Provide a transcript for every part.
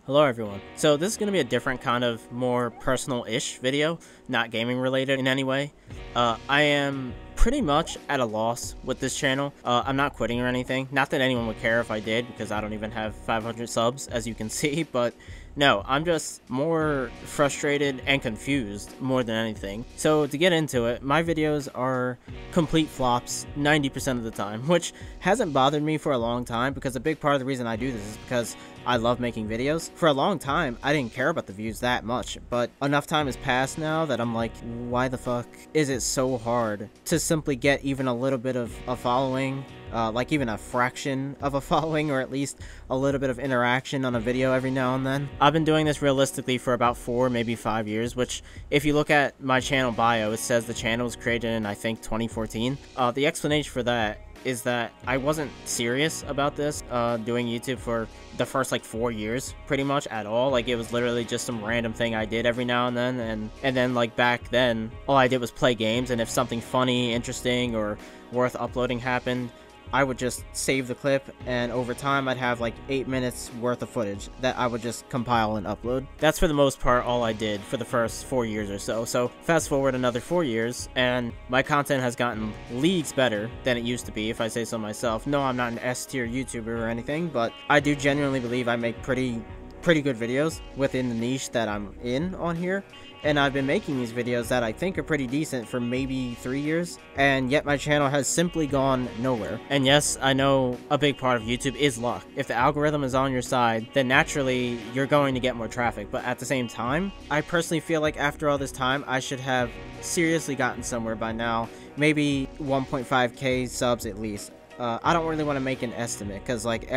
Hello everyone. So this is going to be a different kind of more personal-ish video, not gaming related in any way. I am pretty much at a loss with this channel. I'm not quitting or anything. Not that anyone would care if I did, because I don't even have 500 subs as you can see, but no, I'm just more frustrated and confused more than anything. So to get into it, my videos are complete flops 90% of the time, which hasn't bothered me for a long time because a big part of the reason I do this is because I love making videos. For a long time, I didn't care about the views that much, but enough time has passed now that I'm like, why the fuck is it so hard to simply get even a little bit of a following? Like even a fraction of a following, or at least a little bit of interaction on a video every now and then. I've been doing this realistically for about 4, maybe 5 years, which if you look at my channel bio, it says the channel was created in, I think, 2014. The explanation for that is that I wasn't serious about this, doing YouTube for the first like 4 years, pretty much at all. Like it was literally just some random thing I did every now and then, and then like back then, all I did was play games, and if something funny, interesting, or worth uploading happened, I would just save the clip, and over time I'd have like 8 minutes worth of footage that I would just compile and upload. That's for the most part all I did for the first 4 years or so. So fast forward another 4 years, and my content has gotten leagues better than it used to be, if I say so myself. No, I'm not an S-tier YouTuber or anything, but I do genuinely believe I make pretty good videos within the niche that I'm in on here. And I've been making these videos that I think are pretty decent for maybe 3 years, and yet my channel has simply gone nowhere. And yes, I know a big part of YouTube is luck. If the algorithm is on your side, then naturally you're going to get more traffic. But at the same time, I personally feel like after all this time, I should have seriously gotten somewhere by now. Maybe 1.5k subs at least. I don't really want to make an estimate because like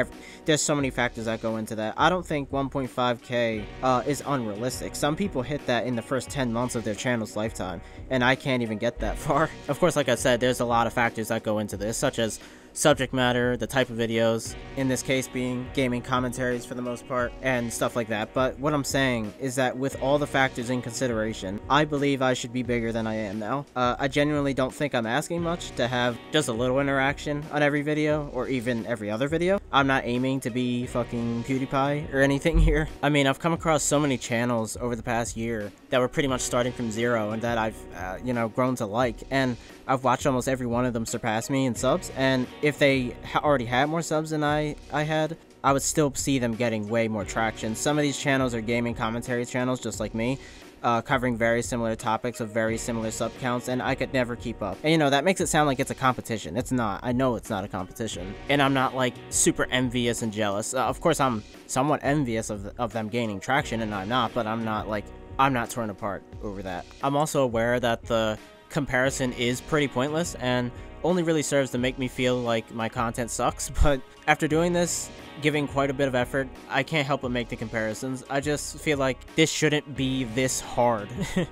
there's so many factors that go into that. I don't think 1.5k is unrealistic. Some people hit that in the first 10 months of their channel's lifetime, and I can't even get that far. Of course, like I said, there's a lot of factors that go into this, such as subject matter, the type of videos, in this case being gaming commentaries for the most part, and stuff like that. But what I'm saying is that with all the factors in consideration, I believe I should be bigger than I am now. I genuinely don't think I'm asking much to have just a little interaction on every video, or even every other video. I'm not aiming to be fucking PewDiePie or anything here. I mean, I've come across so many channels over the past year that were pretty much starting from zero and that I've, you know, grown to like, and I've watched almost every one of them surpass me in subs, and if they already had more subs than I had, I would still see them getting way more traction. Some of these channels are gaming commentary channels just like me, covering very similar topics of very similar sub counts, and I could never keep up. And you know, that makes it sound like it's a competition. It's not. I know it's not a competition. And I'm not like super envious and jealous. Of course, I'm somewhat envious of them gaining traction, and I'm not, but I'm not torn apart over that. I'm also aware that the comparison is pretty pointless and only really serves to make me feel like my content sucks, but after doing this, giving quite a bit of effort, I can't help but make the comparisons. I just feel like this shouldn't be this hard.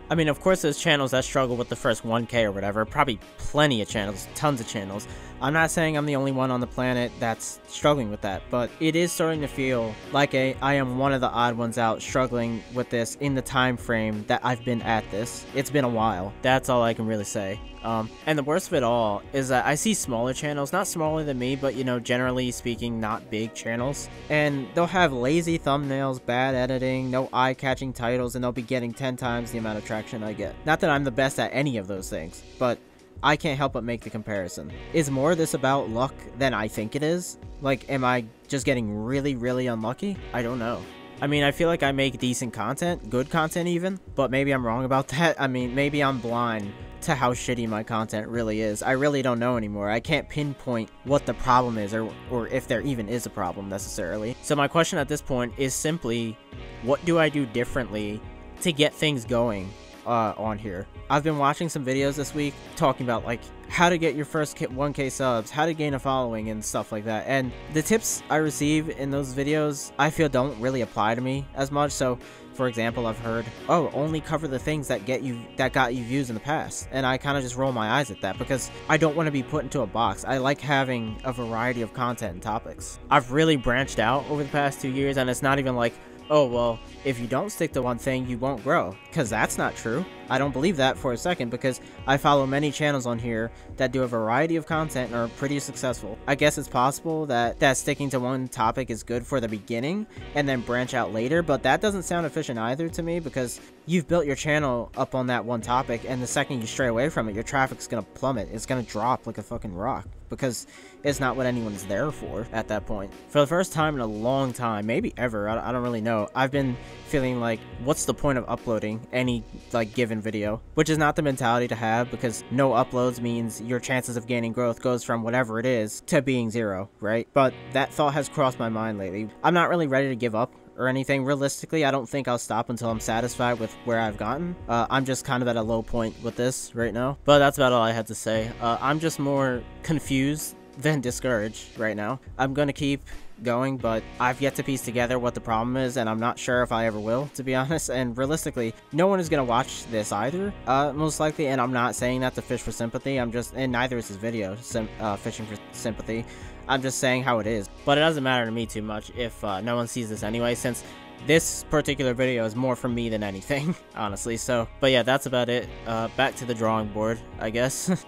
I mean, of course there's channels that struggle with the first 1k or whatever, probably plenty of channels, tons of channels. I'm not saying I'm the only one on the planet that's struggling with that, but it is starting to feel like I am one of the odd ones out struggling with this in the time frame that I've been at this. It's been a while. That's all I can really say. And the worst of it all is that I see smaller channels, not smaller than me, but you know, generally speaking, not big channels, and they'll have lazy thumbnails, bad editing, no eye-catching titles, and they'll be getting 10 times the amount of traction I get. Not that I'm the best at any of those things, but I can't help but make the comparison. Is more of this about luck than I think it is? Like, am I just getting really unlucky? I don't know. I mean, I feel like I make decent content, good content even, but maybe I'm wrong about that. I mean, maybe I'm blind to how shitty my content really is. I really don't know anymore. I can't pinpoint what the problem is, or if there even is a problem necessarily. So my question at this point is simply, what do I do differently to get things going on here? I've been watching some videos this week talking about like how to get your first 1k subs, how to gain a following, and stuff like that, and the tips I receive in those videos I feel don't really apply to me as much. So for example, I've heard, oh, only cover the things that got you views in the past, and I kind of just roll my eyes at that because I don't want to be put into a box. I like having a variety of content and topics. I've really branched out over the past 2 years, and it's not even like, oh, well, if you don't stick to one thing, you won't grow, because that's not true. I don't believe that for a second, because I follow many channels on here that do a variety of content and are pretty successful. I guess it's possible that sticking to one topic is good for the beginning and then branch out later, but that doesn't sound efficient either to me, because you've built your channel up on that one topic, and the second you stray away from it, your traffic's gonna plummet. It's gonna drop like a fucking rock, because it's not what anyone's there for at that point. For the first time in a long time, maybe ever, I don't really know, I've been feeling like, what's the point of uploading any like given video? Which is not the mentality to have, because no uploads means your chances of gaining growth goes from whatever it is to being 0, right? But that thought has crossed my mind lately. I'm not really ready to give up or anything. Realistically, I don't think I'll stop until I'm satisfied with where I've gotten. I'm just kind of at a low point with this right now. But that's about all I had to say. I'm just more confused than discouraged right now. I'm gonna keep going, but I've yet to piece together what the problem is, and I'm not sure if I ever will, to be honest. And realistically, no one is gonna watch this either, most likely, and I'm not saying that to fish for sympathy. And neither is this video fishing for sympathy. I'm just saying how it is. But it doesn't matter to me too much if no one sees this anyway, since this particular video is more for me than anything, honestly. So, but yeah, that's about it. Back to the drawing board, I guess.